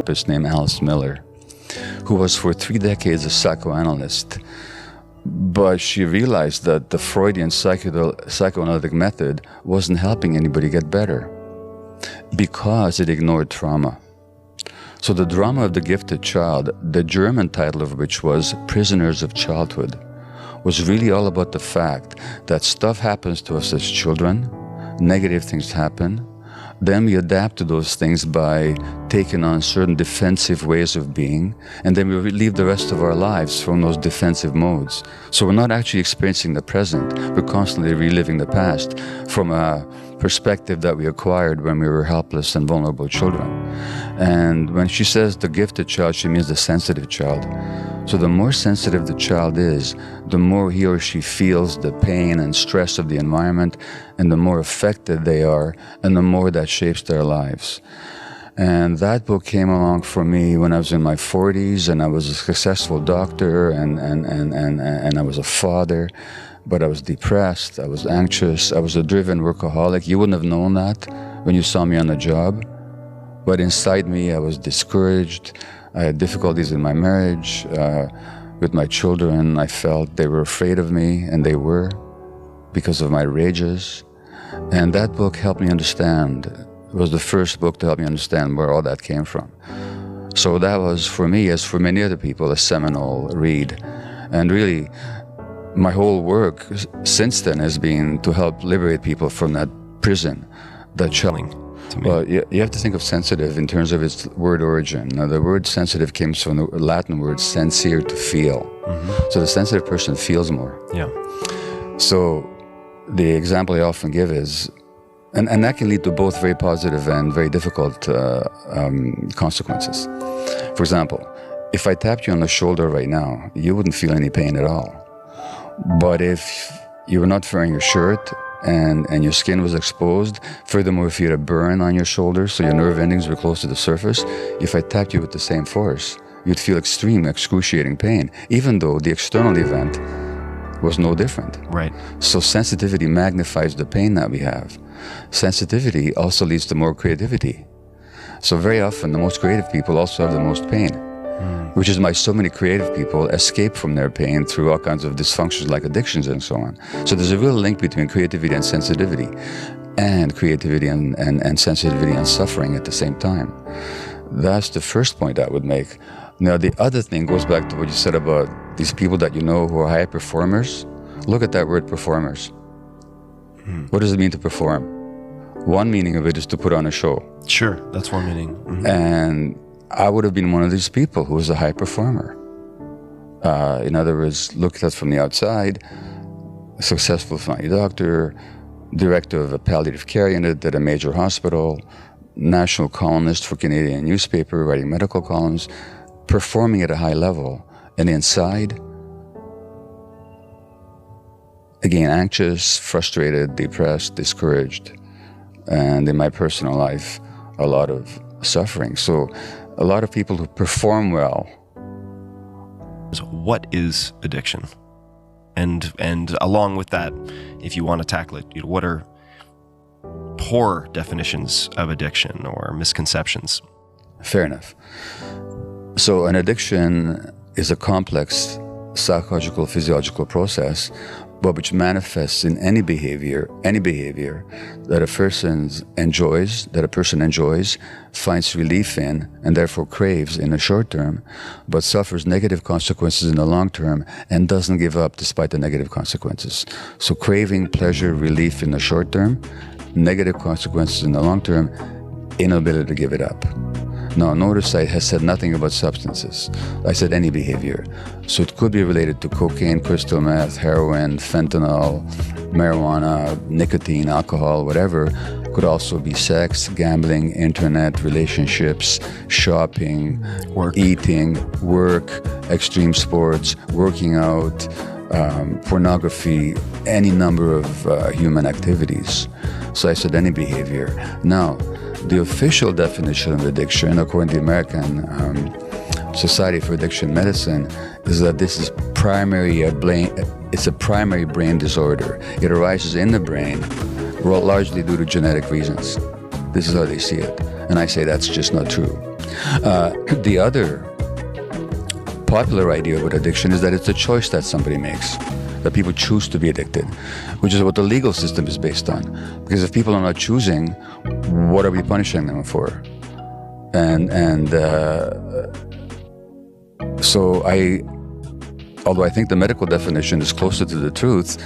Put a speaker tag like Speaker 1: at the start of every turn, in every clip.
Speaker 1: therapist named Alice Miller, who was for 3 decades a psychoanalyst. But she realized that the Freudian psychoanalytic method wasn't helping anybody get better because it ignored trauma. So the drama of the gifted child, the German title of which was Prisoners of Childhood, was really all about the fact that stuff happens to us as children, negative things happen, then we adapt to those things by taking on certain defensive ways of being, and then we live the rest of our lives from those defensive modes. So we're not actually experiencing the present, we're constantly reliving the past from a perspective that we acquired when we were helpless and vulnerable children. And when she says the gifted child, she means the sensitive child. So the more sensitive the child is, the more he or she feels the pain and stress of the environment, and the more affected they are, and the more that shapes their lives. And that book came along for me when I was in my 40s, and I was a successful doctor, and I was a father, but I was depressed, I was anxious, I was a driven workaholic. You wouldn't have known that when you saw me on the job, but inside me I was discouraged. I had difficulties in my marriage, with my children. I felt they were afraid of me, and they were, because of my rages. And that book helped me understand. It was the first book to help me understand where all that came from. So that was, for me, as for many other people, a seminal read. And really, my whole work since then has been to help liberate people from that prison, that chilling. Well, you have to think of sensitive in terms of its word origin. Now, the word sensitive comes from the Latin word sensere, to feel. Mm-hmm. So the sensitive person feels more.
Speaker 2: Yeah. So
Speaker 1: the example I often give is, and that can lead to both very positive and very difficult consequences. For example, if I tapped you on the shoulder right now, you wouldn't feel any pain at all. But if you were not wearing your shirt, and your skin was exposed, furthermore, if you had a burn on your shoulder, so your nerve endings were close to the surface, if I tapped you with the same force, you'd feel extreme, excruciating pain, even though the external event was no different.
Speaker 2: Right.
Speaker 1: So sensitivity magnifies the pain that we have. Sensitivity also leads to more creativity. So very often, the most creative people also have the most pain. Which is why so many creative people escape from their pain through all kinds of dysfunctions like addictions and so on. So there's a real link between creativity and sensitivity, and creativity and sensitivity and suffering at the same time. That's the first point I would make. Now, the other thing goes back to what you said about these people that you know who are high performers. Look at that word, performers. What does it mean to perform? One meaning of it is to put on a show.
Speaker 2: Sure, that's one meaning. Mm-hmm.
Speaker 1: And I would have been one of these people who was a high performer. In other words, looked at from the outside, a successful family doctor, director of a palliative care unit at a major hospital, national columnist for Canadian newspaper, writing medical columns, performing at a high level. And inside, again, anxious, frustrated, depressed, discouraged, and in my personal life, a lot of suffering. So a lot of people who perform well.
Speaker 2: So what is addiction? And along with that, if you want to tackle it, what are poor definitions of addiction or misconceptions?
Speaker 1: Fair enough. So an addiction is a complex psychological, physiological process, but which manifests in any behavior that a person enjoys, finds relief in, and therefore craves in the short term, but suffers negative consequences in the long term and doesn't give up despite the negative consequences. So craving pleasure, relief in the short term, negative consequences in the long term, inability to give it up. Now, notice I have said nothing about substances. I said any behavior. So it could be related to cocaine, crystal meth, heroin, fentanyl, marijuana, nicotine, alcohol, whatever. Could also be sex, gambling, internet, relationships, shopping, eating, work, extreme sports, working out, pornography, any number of human activities. So I said any behavior. Now, the official definition of addiction, according to the American Society for Addiction Medicine, is that this is it's a primary brain disorder. It arises in the brain, largely due to genetic reasons. This is how they see it. And I say that's just not true. The other popular idea about addiction is that it's a choice that somebody makes, that people choose to be addicted, which is what the legal system is based on. Because if people are not choosing, what are we punishing them for? So although I think the medical definition is closer to the truth,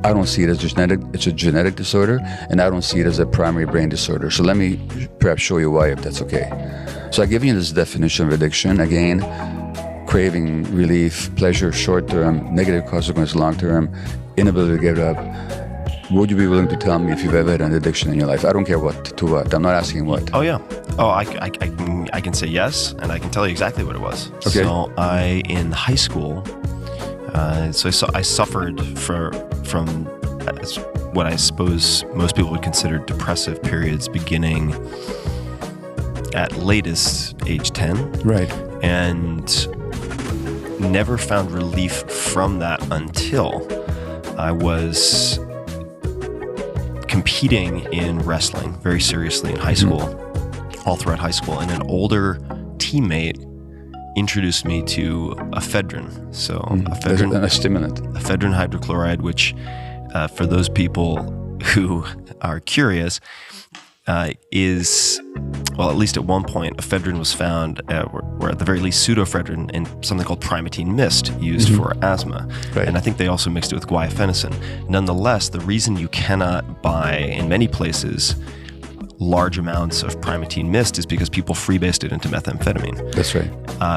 Speaker 1: I don't see it as genetic. It's a genetic disorder, and I don't see it as a primary brain disorder. So let me perhaps show you why, if that's okay. So I give you this definition of addiction. Again, craving, relief, pleasure, short-term, negative consequence, long-term, inability to give it up. Would you be willing to tell me if you've ever had an addiction in your life? I don't care to what. I'm not asking what.
Speaker 2: Oh, yeah. Oh, I can say yes, and I can tell you exactly what it was.
Speaker 1: Okay.
Speaker 2: So in high school, I suffered from what I suppose most people would consider depressive periods beginning at latest age 10.
Speaker 1: Right.
Speaker 2: And never found relief from that until I was competing in wrestling very seriously in high school, all throughout high school. And an older teammate introduced me to ephedrine. So ephedrine,
Speaker 1: a stimulant.
Speaker 2: Ephedrine hydrochloride, which for those people who are curious, is, well, at least at one point, ephedrine was found, or at the very least pseudoephedrine, in something called primatine mist used for asthma.
Speaker 1: Right.
Speaker 2: And I think they also mixed it with guaifenesin. Nonetheless, the reason you cannot buy, in many places, large amounts of primatine mist is because people freebased it into methamphetamine.
Speaker 1: That's right.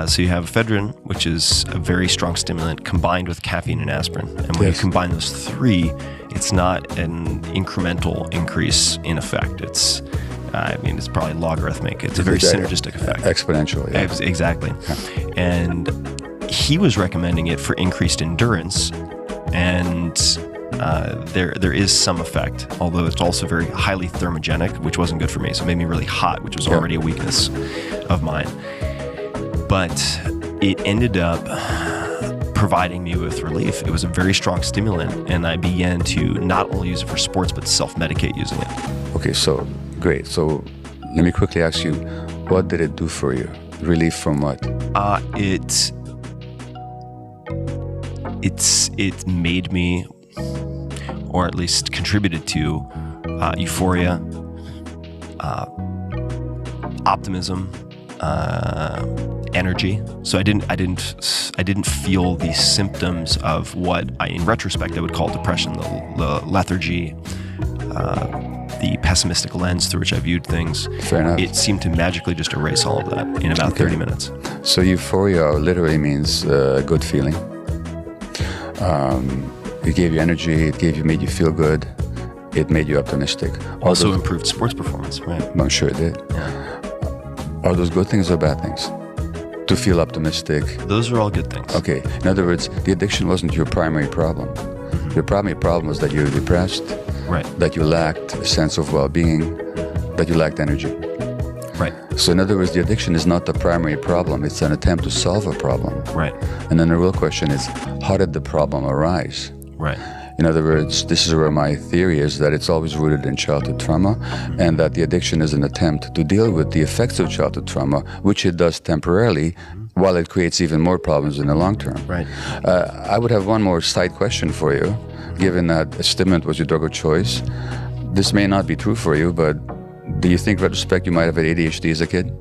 Speaker 2: So you have ephedrine, which is a very strong stimulant, combined with caffeine and aspirin. And when you combine those three, it's not an incremental increase in effect. It's probably logarithmic. It's a very synergistic effect.
Speaker 1: Exponential, yeah.
Speaker 2: Exactly. Yeah. And he was recommending it for increased endurance, and there is some effect, although it's also very highly thermogenic, which wasn't good for me. So it made me really hot, which was already a weakness of mine. But it ended up providing me with relief. It was a very strong stimulant, and I began to not only use it for sports, but self-medicate using it.
Speaker 1: Okay, so great. So let me quickly ask you, what did it do for you? Relief from what?
Speaker 2: It made me, or at least contributed to, euphoria, optimism, energy. So I didn't feel the symptoms of what in retrospect I would call depression, the lethargy, the pessimistic lens through which I viewed things.
Speaker 1: Fair enough.
Speaker 2: It seemed to magically just erase all of that in about 30 minutes.
Speaker 1: So euphoria literally means good feeling. It gave you energy. It made you feel good. It made you optimistic.
Speaker 2: Also improved sports performance, right?
Speaker 1: I'm sure it did.
Speaker 2: Yeah.
Speaker 1: Are those good things or bad things? To feel optimistic.
Speaker 2: Those are all good things.
Speaker 1: Okay. In other words, the addiction wasn't your primary problem. Mm-hmm. Your primary problem was that you were depressed,
Speaker 2: right? That
Speaker 1: you lacked a sense of well-being, that you lacked energy.
Speaker 2: Right.
Speaker 1: So in other words, the addiction is not the primary problem. It's an attempt to solve a problem.
Speaker 2: Right.
Speaker 1: And then the real question is, how did the problem arise?
Speaker 2: Right.
Speaker 1: In other words, this is where my theory is that it's always rooted in childhood trauma, and that the addiction is an attempt to deal with the effects of childhood trauma, which it does temporarily, while it creates even more problems in the long term.
Speaker 2: Right.
Speaker 1: I would have one more side question for you, given that a stimulant was your drug of choice. This may not be true for you, but do you think, in retrospect, you might have had ADHD as a kid?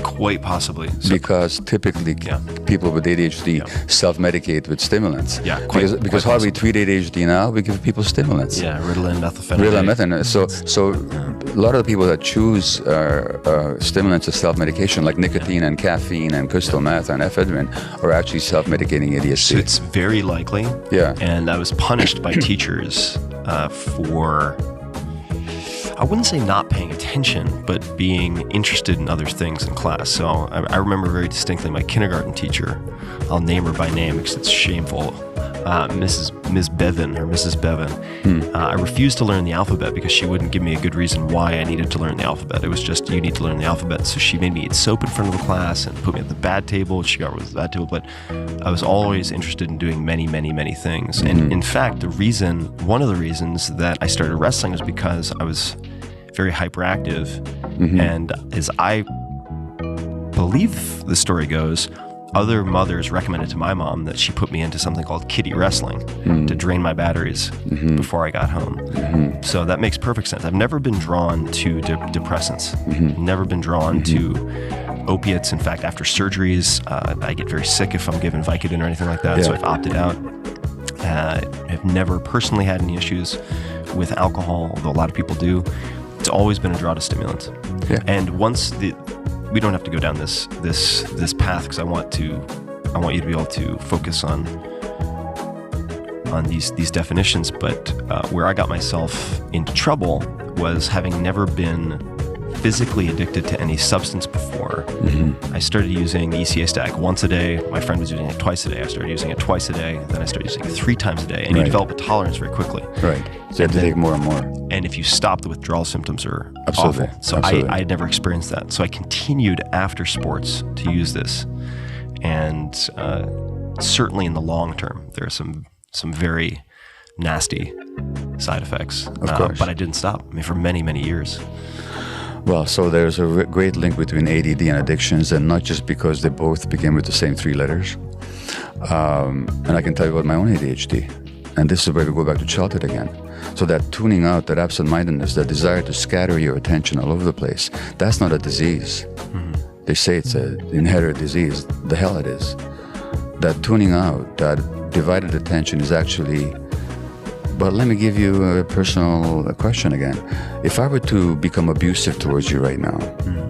Speaker 2: Quite possibly.
Speaker 1: Because typically people with ADHD self-medicate with stimulants.
Speaker 2: Yeah,
Speaker 1: because how we treat ADHD now, we give people stimulants.
Speaker 2: Yeah, Ritalin, methylphenidate.
Speaker 1: So a lot of the people that choose stimulants as self-medication, like nicotine and caffeine and crystal meth and ephedrine, are actually self-medicating ADHD.
Speaker 2: So it's very likely.
Speaker 1: Yeah.
Speaker 2: And I was punished by teachers for, I wouldn't say not paying attention, but being interested in other things in class. So I remember very distinctly my kindergarten teacher, I'll name her by name because it's shameful, Ms. Bevan. I refused to learn the alphabet because she wouldn't give me a good reason why I needed to learn the alphabet. It was just, you need to learn the alphabet. So she made me eat soap in front of the class and put me at the bad table. She got rid of the bad table. But I was always interested in doing many, many, many things. And in fact, one of the reasons that I started wrestling was because I was very hyperactive. And as I believe the story goes, other mothers recommended to my mom that she put me into something called kiddie wrestling to drain my batteries before I got home. So that makes perfect sense. I've never been drawn to depressants, never been drawn to opiates. In fact, after surgeries, I get very sick if I'm given Vicodin or anything like that, so I've opted out. I've never personally had any issues with alcohol, although a lot of people do. It's always been a draw to stimulants.
Speaker 1: Yeah.
Speaker 2: And once we don't have to go down this path, because I want you to be able to focus on these definitions. But where I got myself into trouble was having never been physically addicted to any substance before. I started using ECA stack once a day. My friend was using it twice a day. I started using it twice a day. Then I started using it 3 times a day. And you develop a tolerance very quickly.
Speaker 1: Right. So you have to take more and more.
Speaker 2: And if you stop, the withdrawal symptoms are
Speaker 1: Absolutely.
Speaker 2: awful. So
Speaker 1: Absolutely.
Speaker 2: I had never experienced that. So I continued after sports to use this. And certainly in the long term, there are some very nasty side effects.
Speaker 1: Of course.
Speaker 2: But I didn't stop. I mean, for many, many years.
Speaker 1: Well, so there's a great link between ADD and addictions, and not just because they both begin with the same 3 letters. And I can tell you about my own ADHD. And this is where we go back to childhood again. So that tuning out, that absent-mindedness, that desire to scatter your attention all over the place, that's not a disease. They say it's an inherited disease. The hell it is. That tuning out, that divided attention is actually... But let me give you a personal question again. If I were to become abusive towards you right now,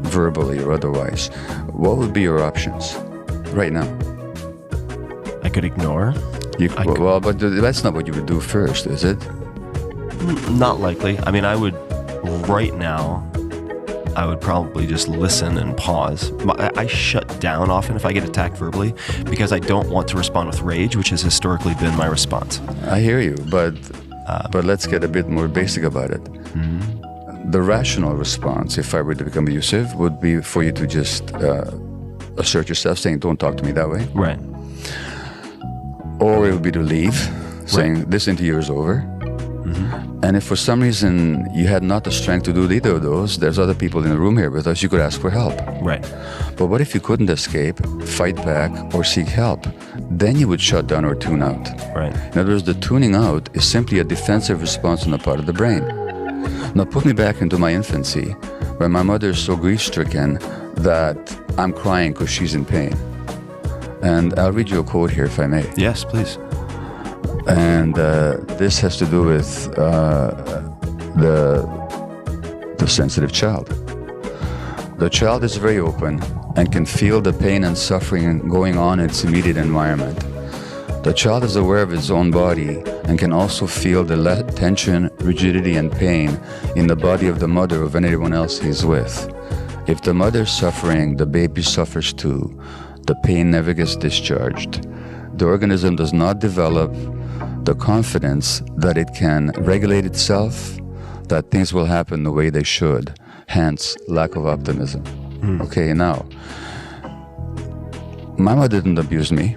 Speaker 1: verbally or otherwise, what would be your options right now?
Speaker 2: I could ignore.
Speaker 1: Well, but that's not what you would do first, is it?
Speaker 2: Not likely. I mean, right now, I would probably just listen and pause. I shut down often if I get attacked verbally because I don't want to respond with rage, which has historically been my response.
Speaker 1: I hear you, but let's get a bit more basic about it. The rational response, if I were to become abusive, would be for you to just assert yourself, saying, don't talk to me that way.
Speaker 2: Right.
Speaker 1: Or it would be to leave, saying, this interview is over. And if for some reason you had not the strength to do either of those, there's other people in the room here with us, you could ask for help.
Speaker 2: Right.
Speaker 1: But what if you couldn't escape, fight back, or seek help? Then you would shut down or tune out.
Speaker 2: Right.
Speaker 1: In other words, the tuning out is simply a defensive response on the part of the brain. Now put me back into my infancy, when my mother is so grief-stricken that I'm crying because she's in pain. And I'll read you a quote here, if I may.
Speaker 2: Yes, please.
Speaker 1: And this has to do with the sensitive child. The child is very open and can feel the pain and suffering going on in its immediate environment. The child is aware of its own body and can also feel the tension, rigidity, and pain in the body of the mother or of anyone else he's with. If the mother is suffering, the baby suffers too. The pain never gets discharged. The organism does not develop the confidence that it can regulate itself, that things will happen the way they should, hence lack of optimism. Okay, now, Mama didn't abuse me.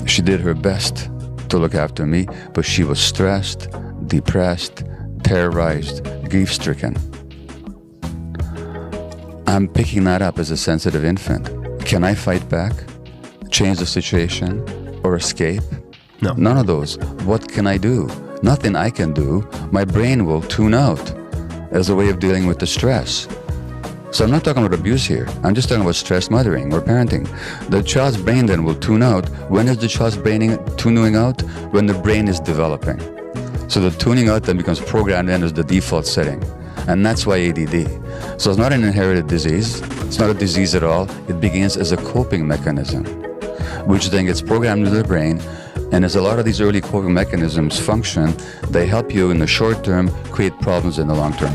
Speaker 1: She did her best to look after me, but she was stressed, depressed, terrorized, grief-stricken. I'm picking that up as a sensitive infant. Can I fight back, change the situation, or escape?
Speaker 2: No.
Speaker 1: None of those. What can I do? Nothing I can do. My brain will tune out as a way of dealing with the stress. So I'm not talking about abuse here. I'm just talking about stress mothering or parenting. The child's brain then will tune out. When is the child's brain tuning out? When the brain is developing. So the tuning out then becomes programmed in as the default setting. And that's why ADD. So it's not an inherited disease. It's not a disease at all. It begins as a coping mechanism, which then gets programmed into the brain. And as a lot of these early coping mechanisms function, they help you in the short term create problems in the long term.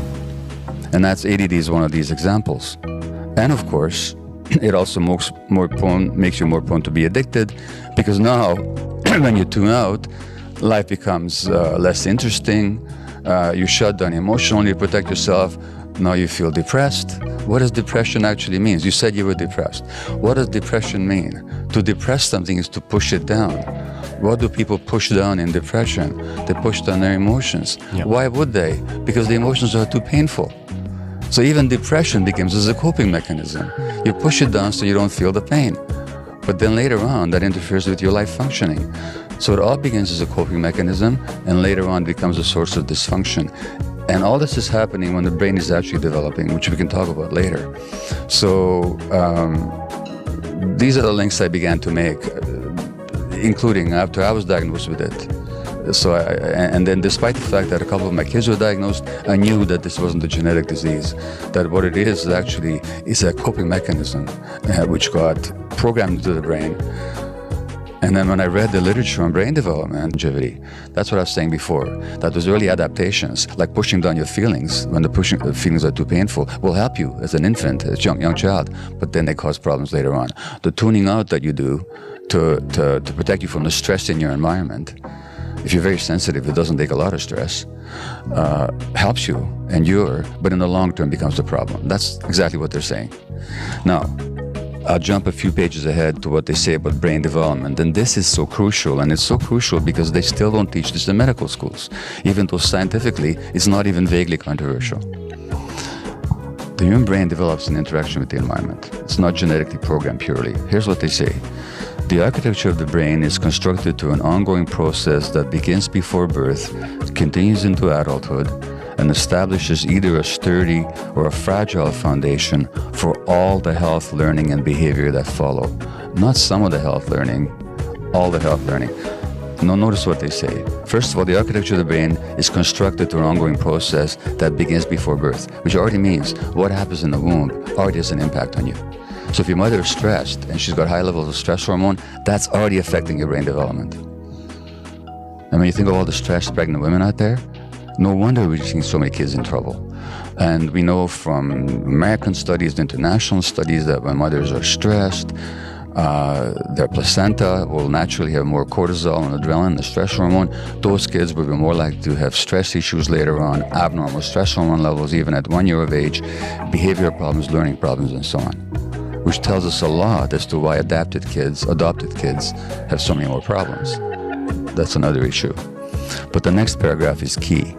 Speaker 1: And that's ADD is one of these examples. And of course, it also makes you more prone to be addicted, because now when you tune out, life becomes less interesting. You shut down emotionally, you protect yourself. Now you feel depressed. What does depression actually mean? You said you were depressed. What does depression mean? To depress something is to push it down. What do people push down in depression? They push down their emotions.
Speaker 2: Yep.
Speaker 1: Why would they? Because the emotions are too painful. So even depression becomes as a coping mechanism. You push it down so you don't feel the pain. But then later on, that interferes with your life functioning. So it all begins as a coping mechanism, and later on becomes a source of dysfunction. And all this is happening when the brain is actually developing, which we can talk about later. So these are the links I began to make, including after I was diagnosed with it. So and then despite the fact that a couple of my kids were diagnosed, I knew that this wasn't a genetic disease, that what it is actually is a coping mechanism which got programmed into the brain. And then when I read the literature on brain development and longevity, that's what I was saying before, that those early adaptations, like pushing down your feelings when the feelings are too painful, will help you as an infant, as a young child, but then they cause problems later on. The tuning out that you do to protect you from the stress in your environment, if you're very sensitive, it doesn't take a lot of stress, helps you endure, but in the long term becomes the problem. That's exactly what they're saying. Now, I'll jump a few pages ahead to what they say about brain development. And this is so crucial, and it's so crucial because they still don't teach this in medical schools, even though scientifically it's not even vaguely controversial. The human brain develops in interaction with the environment. It's not genetically programmed purely. Here's what they say. The architecture of the brain is constructed through an ongoing process that begins before birth, continues into adulthood, and establishes either a sturdy or a fragile foundation for all the health, learning, and behavior that follow. Not some of the health learning, all the health learning. Now notice what they say. First of all, the architecture of the brain is constructed through an ongoing process that begins before birth, which already means what happens in the womb already has an impact on you. So if your mother is stressed and she's got high levels of stress hormone, that's already affecting your brain development. And when you think of all the stressed pregnant women out there, no wonder we're seeing so many kids in trouble. And we know from American studies, international studies, that when mothers are stressed, their placenta will naturally have more cortisol and adrenaline, the stress hormone. Those kids will be more likely to have stress issues later on, abnormal stress hormone levels even at 1 year of age, behavioral problems, learning problems, and so on. Which tells us a lot as to why adopted kids have so many more problems. That's another issue. But the next paragraph is key.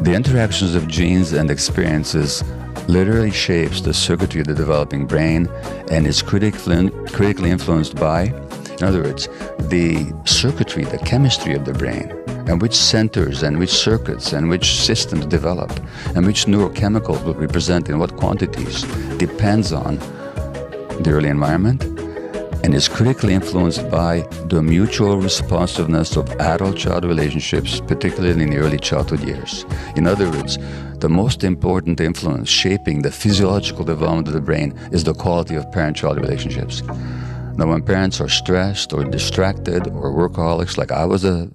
Speaker 1: The interactions of genes and experiences literally shapes the circuitry of the developing brain and is critically influenced by, in other words, the circuitry, the chemistry of the brain, and which centers and which circuits and which systems develop, and which neurochemicals will be present in what quantities depends on the early environment, and is critically influenced by the mutual responsiveness of adult-child relationships, particularly in the early childhood years. In other words, the most important influence shaping the physiological development of the brain is the quality of parent-child relationships. Now, when parents are stressed or distracted or workaholics, like I was a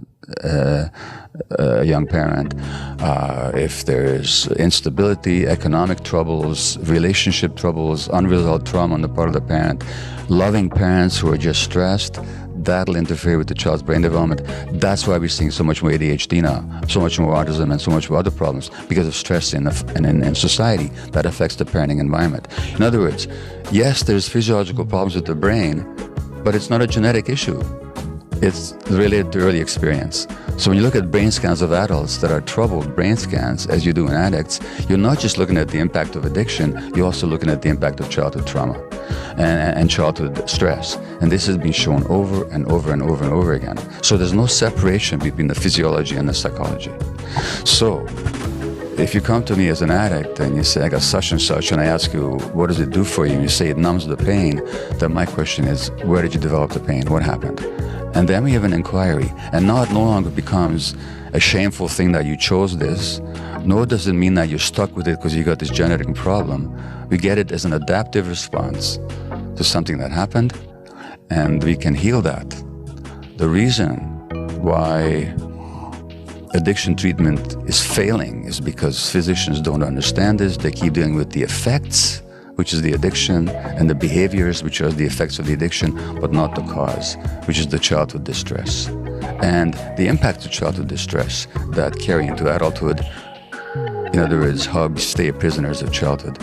Speaker 1: young parent, if there's instability, economic troubles, relationship troubles, unresolved trauma on the part of the parent, loving parents who are just stressed, that'll interfere with the child's brain development. That's why we're seeing so much more ADHD now, so much more autism, and so much more other problems because of stress in society that affects the parenting environment. In other words, yes, there's physiological problems with the brain, but it's not a genetic issue. It's related to early experience. So when you look at brain scans of adults that are troubled brain scans, as you do in addicts, you're not just looking at the impact of addiction, you're also looking at the impact of childhood trauma and childhood stress. And this has been shown over and over and over and over again. So there's no separation between the physiology and the psychology. So if you come to me as an addict and you say, I got such and such, and I ask you, what does it do for you? And you say it numbs the pain, then my question is, where did you develop the pain? What happened? And then we have an inquiry. And now it no longer becomes a shameful thing that you chose this, nor does it mean that you're stuck with it because you got this genetic problem. We get it as an adaptive response to something that happened, and we can heal that. The reason why addiction treatment is failing is because physicians don't understand this. They keep dealing with the effects, which is the addiction, and the behaviors, which are the effects of the addiction, but not the cause, which is the childhood distress. And the impact of childhood distress that carry into adulthood, in other words, how we stay prisoners of childhood.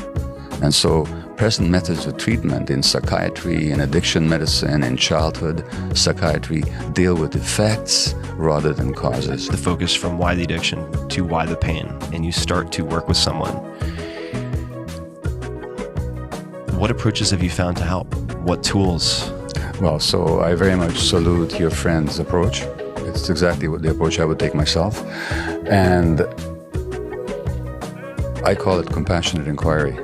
Speaker 1: And so present methods of treatment in psychiatry, in addiction medicine, in childhood psychiatry deal with effects rather than causes.
Speaker 2: The focus from why the addiction to why the pain, and you start to work with someone What approaches have you found to help? What tools?
Speaker 1: Well, so I very much salute your friend's approach. It's exactly what the approach I would take myself. And I call it compassionate inquiry.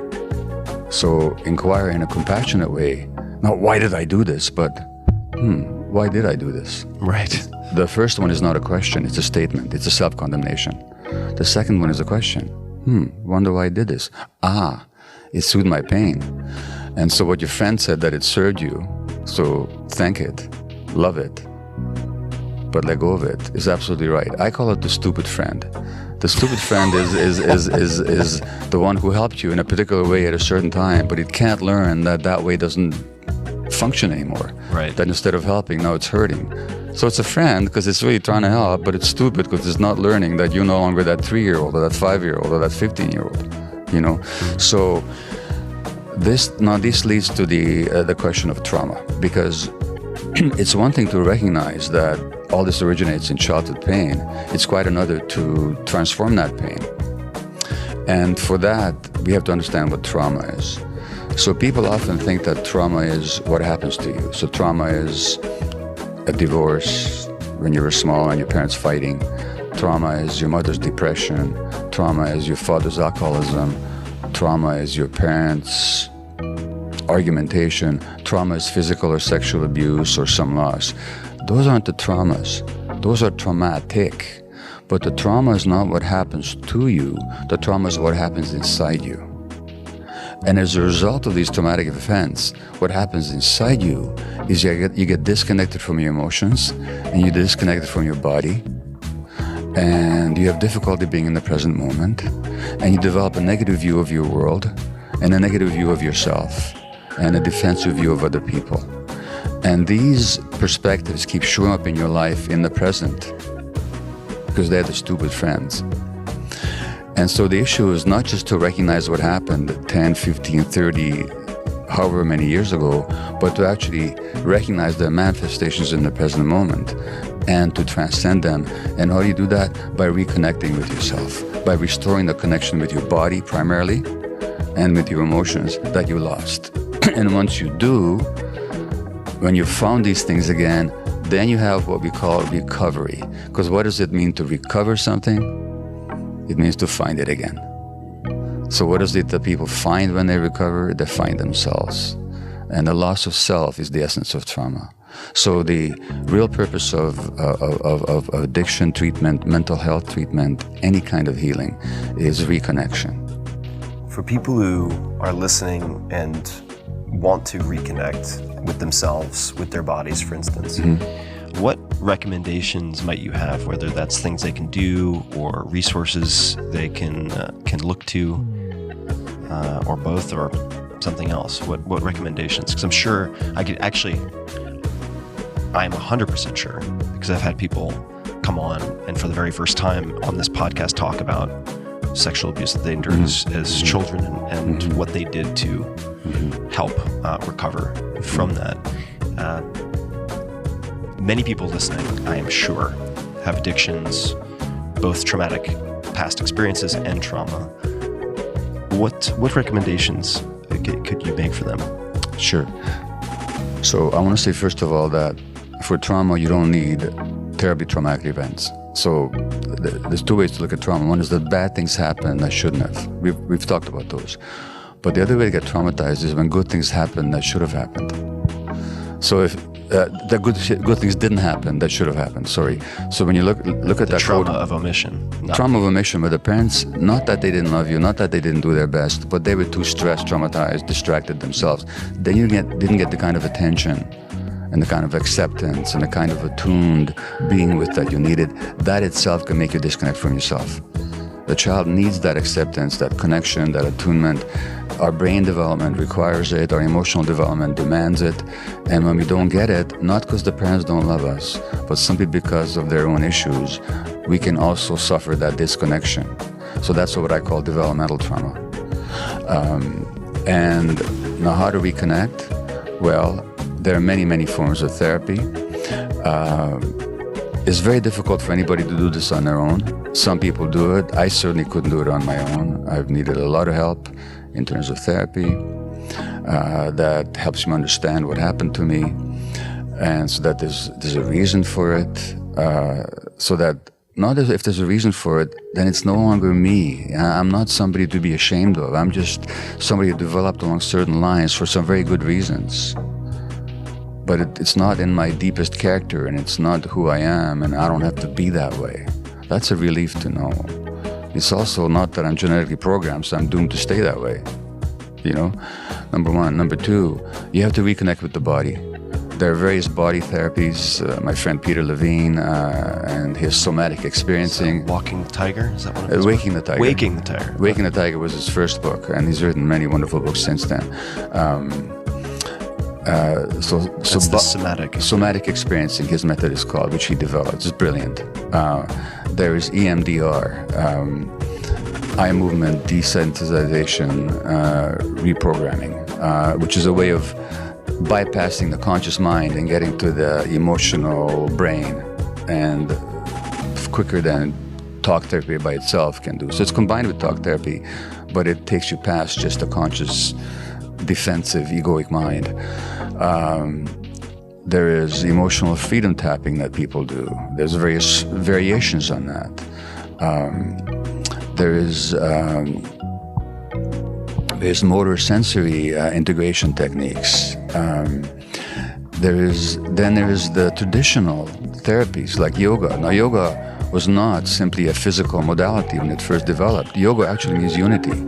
Speaker 1: So inquire in a compassionate way. Not why did I do this, but why did I do this?
Speaker 2: Right.
Speaker 1: The first one is not a question, it's a statement, it's a self-condemnation. The second one is a question. Wonder why I did this. It soothed my pain. And so what your friend said that it served you, so thank it, love it, but let go of it, is absolutely right. I call it the stupid friend. The stupid friend is the one who helped you in a particular way at a certain time, but it can't learn that way doesn't function anymore.
Speaker 2: Right.
Speaker 1: That instead of helping, now it's hurting. So it's a friend because it's really trying to help, but it's stupid because it's not learning that you're no longer that 3-year-old or that 5-year-old or that 15-year-old, you know? So this leads to the question of trauma, because it's one thing to recognize that all this originates in childhood pain. It's quite another to transform that pain. And for that, we have to understand what trauma is. So people often think that trauma is what happens to you. So trauma is a divorce when you were small and your parents fighting. Trauma is your mother's depression. Trauma is your father's alcoholism. Trauma is your parents' argumentation. Trauma is physical or sexual abuse or some loss. Those aren't the traumas. Those are traumatic. But the trauma is not what happens to you. The trauma is what happens inside you. And as a result of these traumatic events, what happens inside you is you get disconnected from your emotions, and you're disconnected from your body, and you have difficulty being in the present moment, and you develop a negative view of your world, and a negative view of yourself, and a defensive view of other people. And these perspectives keep showing up in your life in the present, because they're the stupid friends. And so the issue is not just to recognize what happened 10, 15, 30, however many years ago, but to actually recognize the manifestations in the present moment and to transcend them. And how do you do that? By reconnecting with yourself, by restoring the connection with your body primarily and with your emotions that you lost. And once you do, when you've found these things again, then you have what we call recovery. Because what does it mean to recover something? It means to find it again. So what is it that people find when they recover? They find themselves. And the loss of self is the essence of trauma. So the real purpose of addiction treatment, mental health treatment, any kind of healing is reconnection.
Speaker 2: For people who are listening and want to reconnect with themselves, with their bodies, for instance, what recommendations might you have, whether that's things they can do or resources they can look to, or both, or something else? What recommendations? Because I'm sure I'm 100% sure, because I've had people come on and for the very first time on this podcast talk about sexual abuse that they endured as children and what they did to help recover from that. Many people listening, I am sure, have addictions, both traumatic past experiences and trauma. What recommendations could you make for them?
Speaker 1: Sure. So I want to say, first of all, that for trauma, you don't need terribly traumatic events. So there's two ways to look at trauma. One is that bad things happen that shouldn't have. We've talked about those. But the other way to get traumatized is when good things happen that should have happened. So if the good things didn't happen that should have happened, sorry. So when you look at that
Speaker 2: trauma of omission.
Speaker 1: Trauma of omission, where the parents, not that they didn't love you, not that they didn't do their best, but they were too stressed, traumatized, distracted themselves. Then you didn't get the kind of attention and the kind of acceptance and the kind of attuned being with that you needed. That itself can make you disconnect from yourself. The child needs that acceptance, that connection, that attunement. Our brain development requires it, our emotional development demands it. And when we don't get it, not because the parents don't love us, but simply because of their own issues, we can also suffer that disconnection. So that's what I call developmental trauma. And now how to reconnect? Well, there are many, many forms of therapy. It's very difficult for anybody to do this on their own. Some people do it. I certainly couldn't do it on my own. I've needed a lot of help in terms of therapy. that helps me understand what happened to me, and so that there's a reason for it, so that not as if there's a reason for it, then it's no longer me. I'm not somebody to be ashamed of. I'm just somebody who developed along certain lines for some very good reasons. But it's not in my deepest character, and it's not who I am, and I don't have to be that way. That's a relief to know. It's also not that I'm genetically programmed, so I'm doomed to stay that way. You know, number one. Number two, you have to reconnect with the body. There are various body therapies. My friend Peter Levine and his somatic experiencing.
Speaker 2: Walking the Tiger? Is that one of his
Speaker 1: Waking the Tiger.
Speaker 2: Waking the Tiger.
Speaker 1: Waking the Tiger was his first book, and he's written many wonderful books since then.
Speaker 2: That's the somatic.
Speaker 1: Somatic experiencing, his method is called, which he developed. It's brilliant. There is EMDR, eye movement desensitization reprogramming, which is a way of bypassing the conscious mind and getting to the emotional brain, and quicker than talk therapy by itself can do. So it's combined with talk therapy, but it takes you past just the conscious, defensive, egoic mind. There is emotional freedom tapping that people do. There's various variations on that. There's motor sensory integration techniques. There is the traditional therapies like yoga. Now, yoga was not simply a physical modality when it first developed. Yoga actually means unity.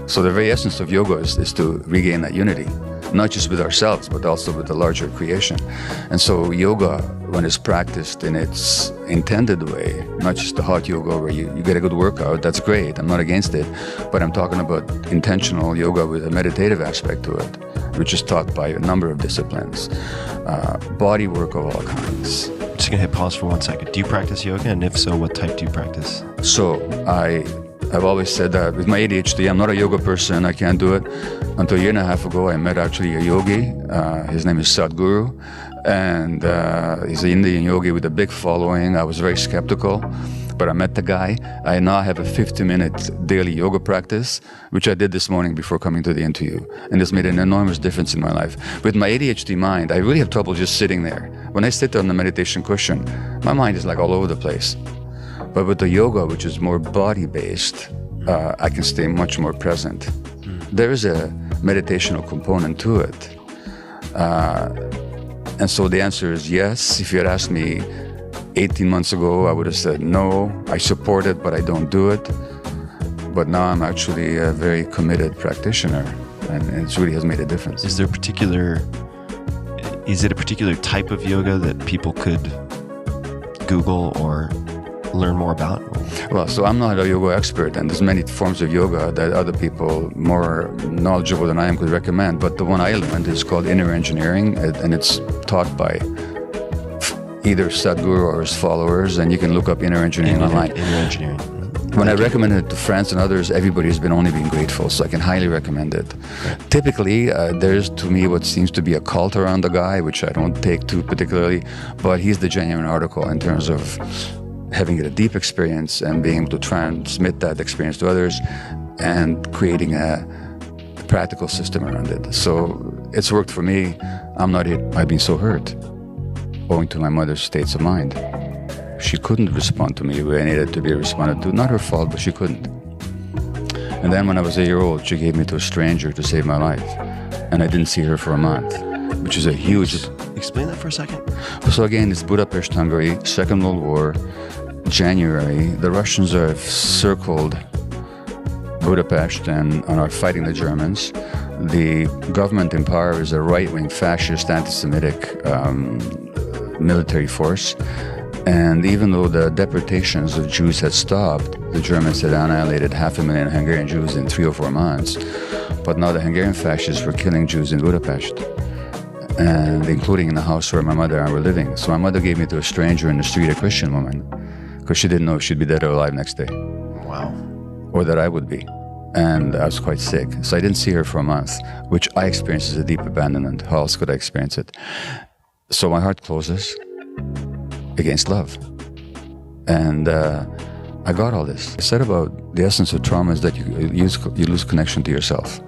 Speaker 1: So the very essence of yoga is to regain that unity, not just with ourselves, but also with the larger creation. And so yoga, when it's practiced in its intended way, not just the hot yoga where you get a good workout, that's great, I'm not against it, but I'm talking about intentional yoga with a meditative aspect to it, which is taught by a number of disciplines, body work of all kinds.
Speaker 2: I'm just gonna hit pause for 1 second. Do you practice yoga? And if so, what type do you practice?
Speaker 1: So I've always said that with my ADHD, I'm not a yoga person, I can't do it. Until a year and a half ago, I met actually a yogi. His name is Sadhguru, and he's an Indian yogi with a big following. I was very skeptical, but I met the guy. I now have a 50-minute daily yoga practice, which I did this morning before coming to the interview, and it's made an enormous difference in my life. With my ADHD mind, I really have trouble just sitting there. When I sit on the meditation cushion, my mind is like all over the place. But with the yoga, which is more body-based, I can stay much more present. There is a meditational component to it. And so the answer is yes. If you had asked me 18 months ago, I would have said no. I support it, but I don't do it. But now I'm actually a very committed practitioner, and it really has made a difference.
Speaker 2: Is it a particular type of yoga that people could Google or learn more about?
Speaker 1: Well, so I'm not a yoga expert, and there's many forms of yoga that other people more knowledgeable than I am could recommend, but the one I learned is called inner engineering, and it's taught by either Sadhguru or his followers, and you can look up inner engineering online.
Speaker 2: Inner engineering.
Speaker 1: When I recommended it to friends and others, everybody has been only been grateful, so I can highly recommend it. Right. Typically, there's to me what seems to be a cult around the guy, which I don't take to particularly, but he's the genuine article in terms of having a deep experience and being able to transmit that experience to others and creating a practical system around it. So it's worked for me. I'm not it. I've been so hurt owing to my mother's states of mind. She couldn't respond to me the way I needed to be responded to. Not her fault, but she couldn't. And then when I was 8 years old, she gave me to a stranger to save my life. And I didn't see her for a month, which is a huge...
Speaker 2: Explain that for a second.
Speaker 1: So again, it's Budapest, Hungary, Second World War, January. The Russians have circled Budapest and are fighting the Germans. The government in power is a right-wing fascist, anti-Semitic military force. And even though the deportations of Jews had stopped, the Germans had annihilated 500,000 Hungarian Jews in 3 or 4 months. But now the Hungarian fascists were killing Jews in Budapest, and including in the house where my mother and I were living. So my mother gave me to a stranger in the street, a Christian woman, because she didn't know if she'd be dead or alive next day.
Speaker 2: Wow.
Speaker 1: Or that I would be. And I was quite sick. So I didn't see her for a month, which I experienced as a deep abandonment. How else could I experience it? So my heart closes against love. And I got all this. I said about the essence of trauma is that you lose connection to yourself.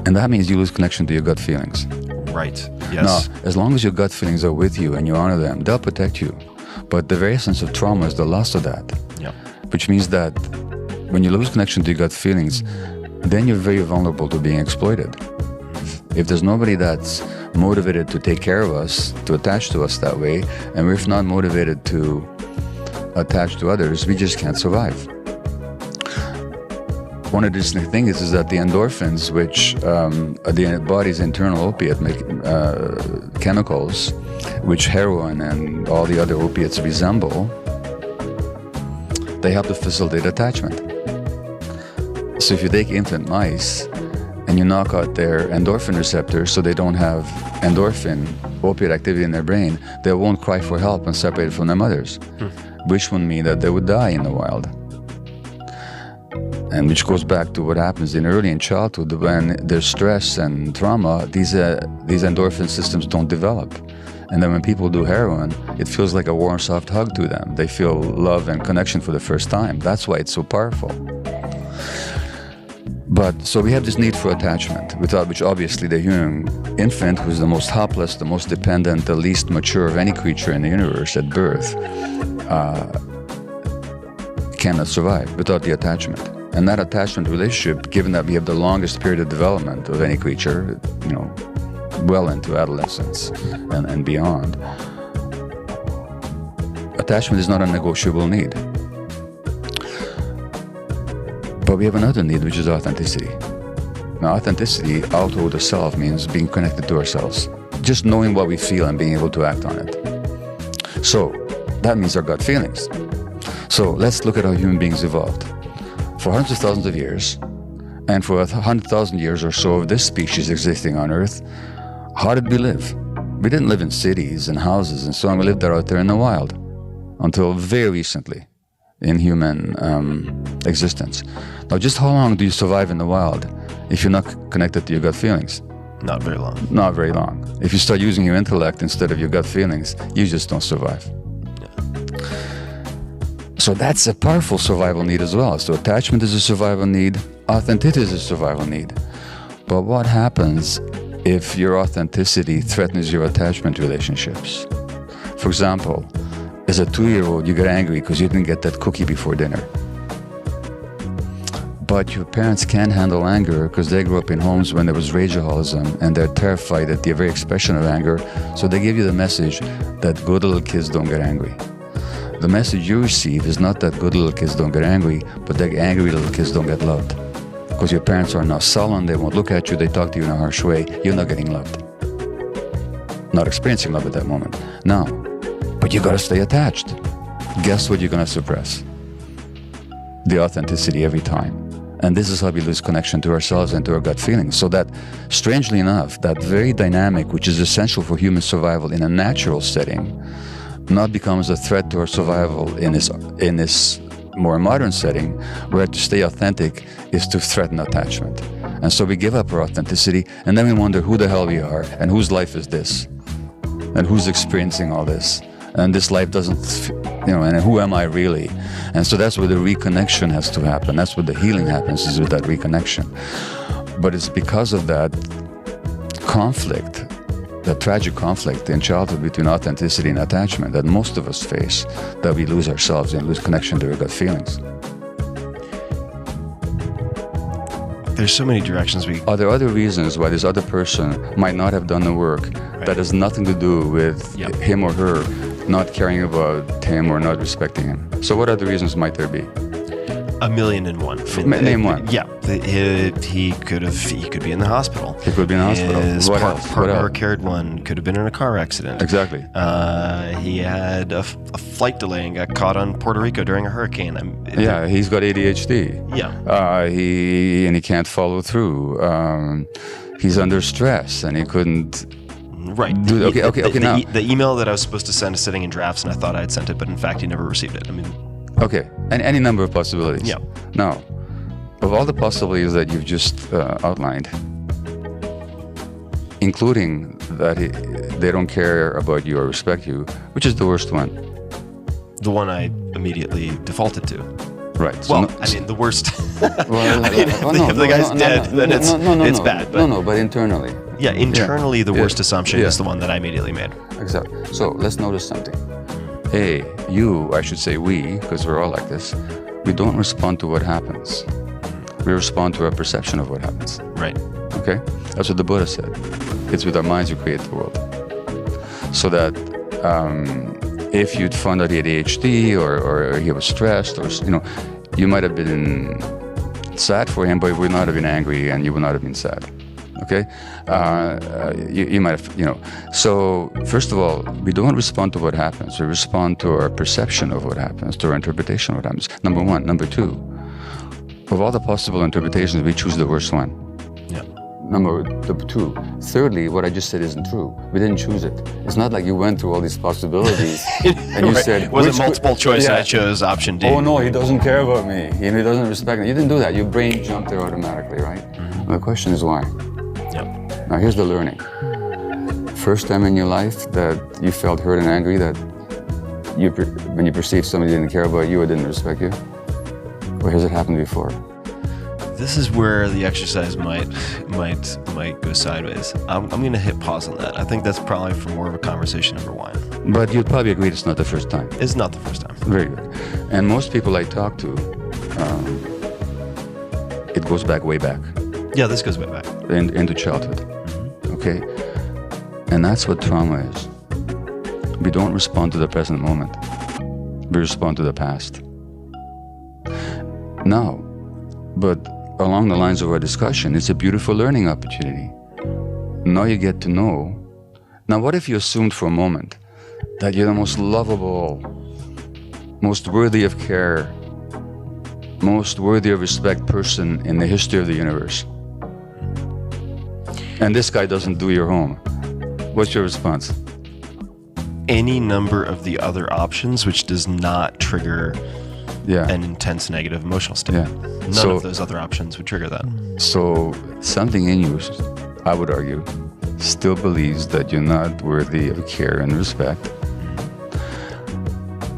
Speaker 1: And that means you lose connection to your gut feelings.
Speaker 2: Right. Yes.
Speaker 1: Now, as long as your gut feelings are with you and you honor them, they'll protect you. But the very essence of trauma is the loss of that.
Speaker 2: Yeah.
Speaker 1: Which means that when you lose connection to your gut feelings, then you're very vulnerable to being exploited. If there's nobody that's motivated to take care of us, to attach to us that way, and we're not motivated to attach to others, we just can't survive. One interesting thing is that the endorphins, which are the body's internal opiate chemicals, which heroin and all the other opiates resemble, they help to facilitate attachment. So if you take infant mice and you knock out their endorphin receptors so they don't have endorphin, opiate activity in their brain, they won't cry for help when separated from their mothers, which would mean that they would die in the wild. And which goes back to what happens in childhood when there's stress and trauma, these endorphin systems don't develop. And then when people do heroin, it feels like a warm, soft hug to them. They feel love and connection for the first time. That's why it's so powerful. But so we have this need for attachment, without which obviously the human infant, who's the most helpless, the most dependent, the least mature of any creature in the universe at birth, cannot survive without the attachment. And that attachment relationship, given that we have the longest period of development of any creature, well into adolescence and beyond, attachment is not a negotiable need. But we have another need, which is authenticity. Now, authenticity, auto the self, means being connected to ourselves, just knowing what we feel and being able to act on it. So that means our gut feelings. So let's look at how human beings evolved. For hundreds of thousands of years, and for 100,000 years or so of this species existing on Earth, how did we live? We didn't live in cities and houses and so on. We lived out there in the wild until very recently in human existence. Now, just how long do you survive in the wild if you're not connected to your gut feelings?
Speaker 2: Not very long.
Speaker 1: Not very long. If you start using your intellect instead of your gut feelings, you just don't survive. So that's a powerful survival need as well. So attachment is a survival need, authenticity is a survival need. But what happens if your authenticity threatens your attachment relationships? For example, as a 2-year-old, you get angry because you didn't get that cookie before dinner. But your parents can't handle anger because they grew up in homes when there was rageaholism and they're terrified at the very expression of anger. So they give you the message that good little kids don't get angry. The message you receive is not that good little kids don't get angry, but that angry little kids don't get loved. Because your parents are now sullen, they won't look at you, they talk to you in a harsh way, you're not getting loved. Not experiencing love at that moment. Now, but you gotta stay attached. Guess what you're gonna suppress? The authenticity every time. And this is how we lose connection to ourselves and to our gut feelings. So that, strangely enough, that very dynamic, which is essential for human survival in a natural setting, now becomes a threat to our survival in this more modern setting, where to stay authentic is to threaten attachment. And so we give up our authenticity, and then we wonder who the hell we are, and whose life is this, and who's experiencing all this, and this life doesn't, and who am I really? And so that's where the reconnection has to happen. That's where the healing happens, is with that reconnection. But it's because of that conflict, that tragic conflict in childhood between authenticity and attachment that most of us face, that we lose ourselves and lose connection to our gut feelings.
Speaker 2: There's so many directions
Speaker 1: Are there other reasons why this other person might not have done the work that has nothing to do with him or her not caring about him or not respecting him? So what other reasons might there be?
Speaker 2: 1,000,001.
Speaker 1: Name one.
Speaker 2: Yeah, he could be in the hospital.
Speaker 1: He could be in the hospital.
Speaker 2: His
Speaker 1: What else?
Speaker 2: partner carried one. Could have been in a car accident.
Speaker 1: Exactly.
Speaker 2: He had a flight delay and got caught on Puerto Rico during a hurricane.
Speaker 1: He's got ADHD.
Speaker 2: Yeah.
Speaker 1: He can't follow through. He's under stress and he couldn't.
Speaker 2: Right.
Speaker 1: Okay. Now,
Speaker 2: the email that I was supposed to send is sitting in drafts, and I thought I had sent it, but in fact, he never received it.
Speaker 1: Okay, and any number of possibilities.
Speaker 2: Yeah.
Speaker 1: Now, of all the possibilities that you've just outlined, including that they don't care about you or respect you, which is the worst one?
Speaker 2: The one I immediately defaulted to.
Speaker 1: Right. So
Speaker 2: Well, I mean, the worst.
Speaker 1: well,
Speaker 2: If the guy's dead, then it's bad. But
Speaker 1: But internally.
Speaker 2: yeah, internally, the worst assumption
Speaker 1: Yeah.
Speaker 2: is the one that I immediately made.
Speaker 1: Exactly. So let's notice something. I should say we, because we're all like this, we don't respond to what happens. We respond to our perception of what happens.
Speaker 2: Right.
Speaker 1: Okay? That's what the Buddha said. It's with our minds we create the world. So that if you'd found out he had ADHD or he was stressed, or you might have been sad for him, but you would not have been angry and you would not have been sad. Okay? You might have, So, first of all, we don't respond to what happens. We respond to our perception of what happens, to our interpretation of what happens. Number one. Number two, of all the possible interpretations, we choose the worst one.
Speaker 2: Yeah.
Speaker 1: Number two. Thirdly, what I just said isn't true. We didn't choose it. It's not like you went through all these possibilities and you said,
Speaker 2: it wasn't multiple choice and I chose option D.
Speaker 1: Oh no, he doesn't care about me. He doesn't respect me. You didn't do that. Your brain jumped there automatically, right? Mm-hmm. And the question is why?
Speaker 2: Yep.
Speaker 1: Now here's the learning. First time in your life that you felt hurt and angry that when you perceived somebody didn't care about you or didn't respect you? Or has it happened before?
Speaker 2: This is where the exercise might go sideways. I'm going to hit pause on that. I think that's probably for more of a conversation over wine.
Speaker 1: But you'd probably agree it's not the first time.
Speaker 2: It's not the first time.
Speaker 1: Very good. And most people I talk to, it goes back way back.
Speaker 2: Yeah, this goes way back.
Speaker 1: Into childhood. Mm-hmm. Okay? And that's what trauma is. We don't respond to the present moment. We respond to the past. Now, but along the lines of our discussion, it's a beautiful learning opportunity. Now you get to know. Now, what if you assumed for a moment that you're the most lovable, most worthy of care, most worthy of respect person in the history of the universe? And this guy doesn't do your home. What's your response?
Speaker 2: Any number of the other options which does not trigger an intense negative emotional state.
Speaker 1: Yeah.
Speaker 2: None of those other options would trigger that.
Speaker 1: So something in you, I would argue, still believes that you're not worthy of care and respect.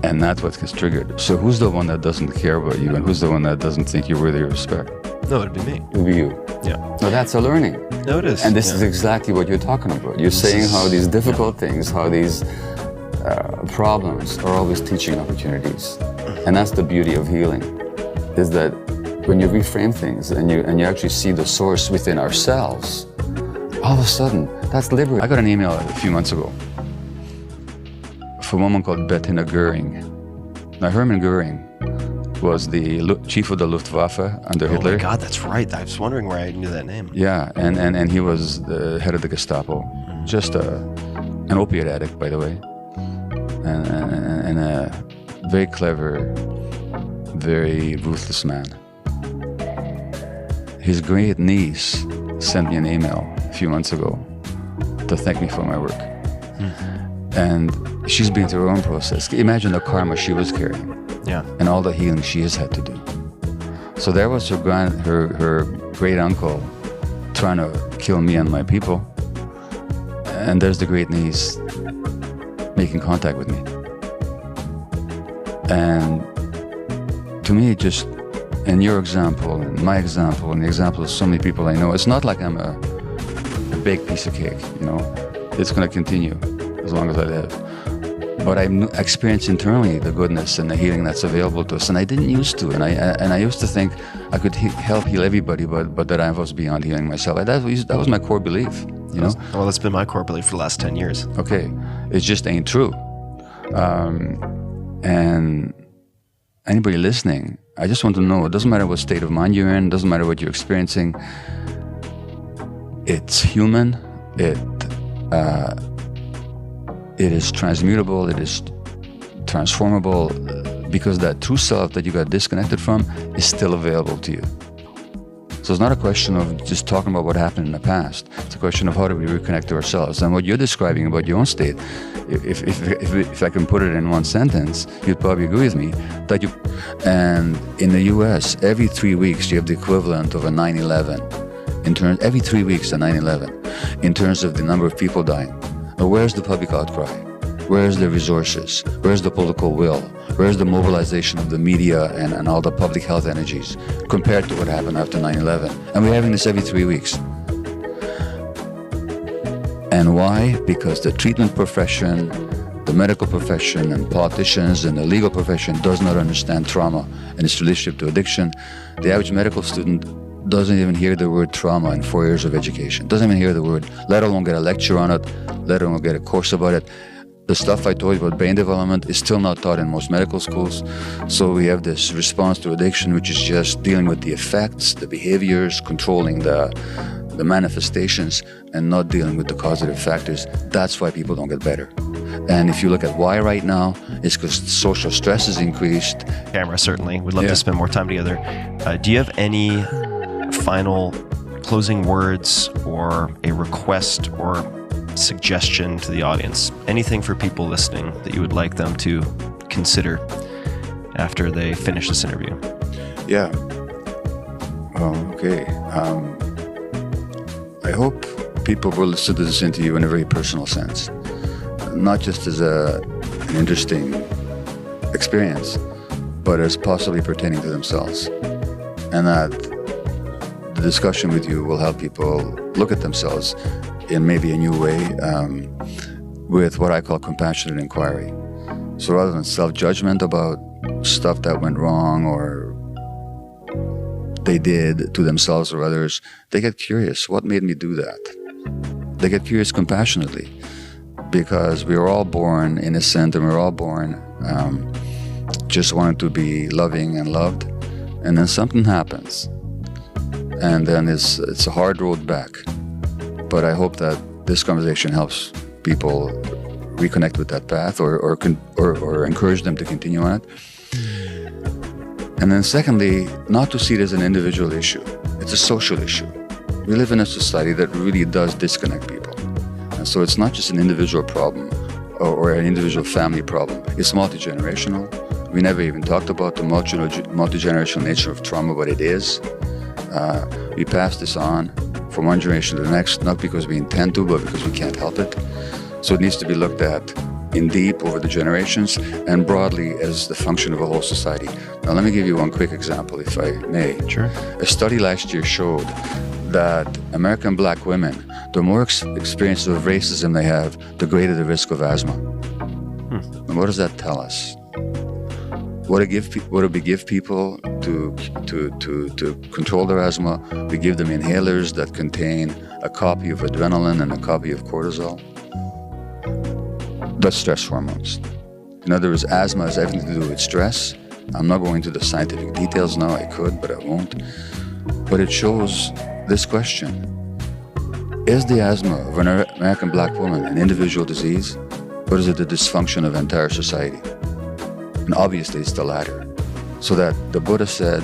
Speaker 1: And that's what gets triggered. So who's the one that doesn't care about you and who's the one that doesn't think you're worthy of respect?
Speaker 2: No, it'd be me.
Speaker 1: It would be you.
Speaker 2: Yeah.
Speaker 1: No, that's a learning.
Speaker 2: No, it is.
Speaker 1: And this is exactly what you're talking about. You're saying how these difficult things, how these problems are always teaching opportunities. And that's the beauty of healing, is that when you reframe things and you actually see the source within ourselves, all of a sudden, that's liberating. I got an email a few months ago from a woman called Bettina Göring. Now, Hermann Göring was the chief of the Luftwaffe under Hitler.
Speaker 2: Oh my God, that's right. I was wondering where I knew that name.
Speaker 1: Yeah, and he was the head of the Gestapo. Just an opiate addict, by the way. And a very clever, very ruthless man. His great niece sent me an email a few months ago to thank me for my work. And she's been through her own process. Imagine the karma she was carrying.
Speaker 2: Yeah.
Speaker 1: And all the healing she has had to do. So there was her great uncle trying to kill me and my people. And there's the great niece making contact with me. And to me, just in your example, and my example, and the example of so many people I know, it's not like I'm a baked piece of cake, It's going to continue as long as I live. But I experienced internally the goodness and the healing that's available to us, and I didn't used to. And I used to think I could help heal everybody, but that I was beyond healing myself. That was my core belief,
Speaker 2: Well, that's been my core belief for the last 10 years.
Speaker 1: Okay, it just ain't true. And anybody listening, I just want to know, it doesn't matter what state of mind you're in, it doesn't matter what you're experiencing. It's human. It is transmutable, it is transformable, because that true self that you got disconnected from is still available to you. So it's not a question of just talking about what happened in the past. It's a question of how do we reconnect to ourselves. And what you're describing about your own state, if I can put it in one sentence, you'd probably agree with me that and in the US, every 3 weeks you have the equivalent of a 9/11. Every 3 weeks a 9/11 in terms of the number of people dying. But where's the public outcry? Where's the resources? Where's the political will? Where's the mobilization of the media and all the public health energies compared to what happened after 9/11? And we're having this every 3 weeks. And why? Because the treatment profession, the medical profession, and politicians and the legal profession does not understand trauma and its relationship to addiction. The average medical student doesn't even hear the word trauma in 4 years of education. Doesn't even hear the word, let alone get a lecture on it, let alone get a course about it. The stuff I told you about brain development is still not taught in most medical schools. So we have this response to addiction, which is just dealing with the effects, the behaviors, controlling the manifestations, and not dealing with the causative factors. That's why people don't get better. And if you look at why right now, it's because social stress has increased.
Speaker 2: Camera, certainly. We'd love to spend more time together. Do you have any final closing words or a request or suggestion to the audience? Anything for people listening that you would like them to consider after they finish this interview?
Speaker 1: Yeah. Okay. I hope people will listen to this interview in a very personal sense, not just as an interesting experience, but as possibly pertaining to themselves. And that the discussion with you will help people look at themselves in maybe a new way, with what I call compassionate inquiry. So rather than self-judgment about stuff that went wrong or they did to themselves or others, they get curious. What made me do that? They get curious compassionately, because we were all born innocent, and we were all born just wanting to be loving and loved. And then something happens, and then it's a hard road back. But I hope that this conversation helps people reconnect with that path, or encourage them to continue on it. And then secondly, not to see it as an individual issue. It's a social issue. We live in a society that really does disconnect people. And so it's not just an individual problem or an individual family problem. It's multi-generational. We never even talked about the multi-generational nature of trauma, but it is. We pass this on from one generation to the next, not because we intend to, but because we can't help it. So it needs to be looked at in deep over the generations and broadly as the function of a whole society. Now, let me give you one quick example, if I may.
Speaker 2: Sure.
Speaker 1: A study last year showed that American black women, the more experience of racism they have, the greater the risk of asthma. And what does that tell us? What do we give people to control their asthma? We give them inhalers that contain a copy of adrenaline and a copy of cortisol. That's stress hormones. In other words, asthma has everything to do with stress. I'm not going into the scientific details now. I could, but I won't. But it shows this question. Is the asthma of an American black woman an individual disease, or is it the dysfunction of entire society? And obviously it's the latter. So that the Buddha said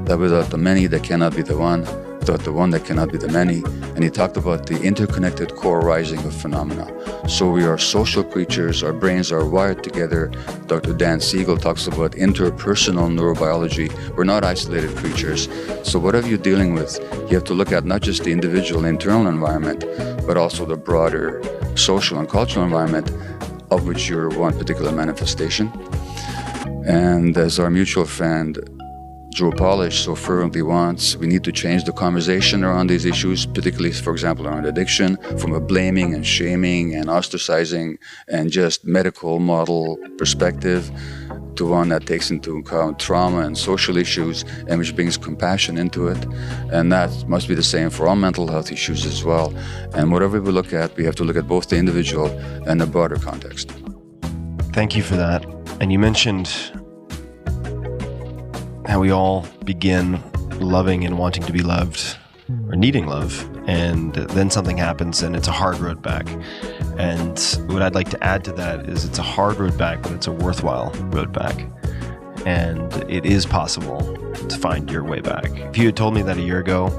Speaker 1: that without the many there cannot be the one, without the one there cannot be the many, and he talked about the interconnected core rising of phenomena. So we are social creatures, our brains are wired together. Dr. Dan Siegel talks about interpersonal neurobiology. We're not isolated creatures. So whatever you're dealing with, you have to look at not just the individual internal environment, but also the broader social and cultural environment of which you're one particular manifestation. And as our mutual friend Joe Polish so fervently wants, we need to change the conversation around these issues, particularly, for example, around addiction, from a blaming and shaming and ostracizing and just medical model perspective to one that takes into account trauma and social issues and which brings compassion into it. And that must be the same for all mental health issues as well. And whatever we look at, we have to look at both the individual and the broader context.
Speaker 2: Thank you for that. And you mentioned how we all begin loving and wanting to be loved or needing love, and then something happens and it's a hard road back. And what I'd like to add to that is it's a hard road back, but it's a worthwhile road back. And it is possible to find your way back. If you had told me that a year ago,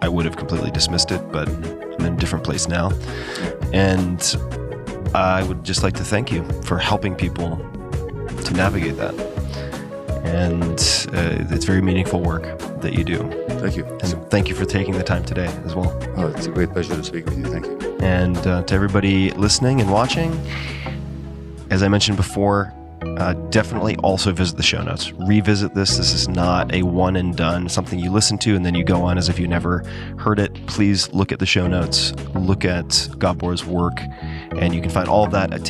Speaker 2: I would have completely dismissed it, but I'm in a different place now. And I would just like to thank you for helping people to navigate that. And it's very meaningful work that you do.
Speaker 1: Thank you.
Speaker 2: And thank you for taking the time today as well.
Speaker 1: Oh, it's a great pleasure to speak with you. Thank you.
Speaker 2: And to everybody listening and watching, As I mentioned before, definitely also visit the show notes. Revisit this. This is not a one and done, something you listen to and then you go on as if you never heard it. Please look at the show notes, look at Gabor's work, and you can find all of that at